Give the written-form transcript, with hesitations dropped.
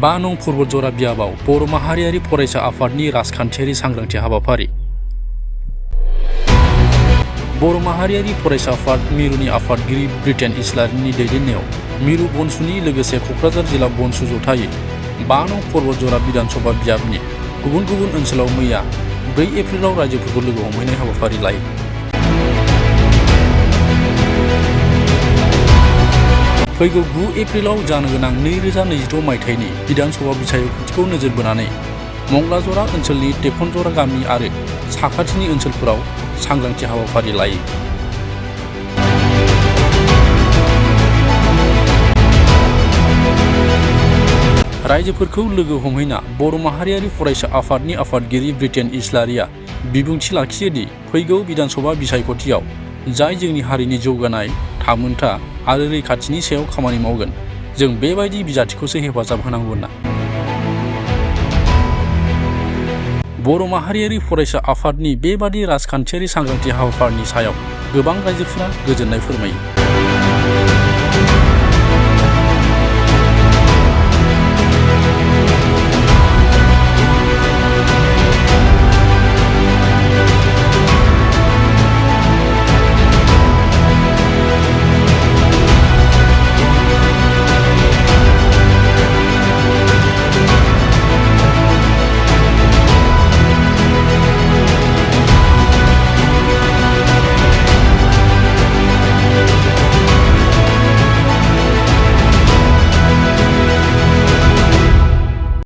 5 नं बतझर बियाबाव बर' माहारियारि फरायसा आफादनि राजखान्थियारि सांग्रांथि हाबाफारि। बर' माहारियारि फरायसा आफाद मिरुनि आफादगिरि ब्रिटेन इस्लारिनि दैदेननायाव मिरु बनसुनि लोगोसे क'क्राझार जिल्ला बनसु जथायै 5 नं बतझर बिधानसभा बियाबनि गुबुन गुबुन ओनसोलाव मैया 4 एप्रिलाव रायजोफोरखौ लोगो हमहैनाय हाबाफारि लायो। फैगौ 9 एप्रिलाव जानो गोनां 2026 मायथाइनि बिधानसभा बिसायख'थिखौ नोजोर बोनानै मंगलाजरा ओनसोलनि टेखनजरा गामि आरो साखाथिनि ओनसोलफोराव सांग्रांथि हाबाफारि लायो। रायजोफोरखौ लोगो हमहैना बर' माहारियारि फरायसा आफादनि आफादगिरि ब्रिटेन इस्लारिया बिबुंथि लाखियो दि फैगौ बिधानसभा बिसायख'थियाव जाय जोंनि हारिनि जौगानाय, थामोनथा आरो रैखाथिनि सायाव खामानि मावगोन, जों बेबायदि बिजाथिखौसो हेफाजाब होनांगौ होनना। बर' माहारियारि फरायसा आफादनि बेबादि राजखान्थियारि सांग्रांथि हाबाफारिनि सायाव गोबां रायजोफोरा गोजोननाय फोरमायो।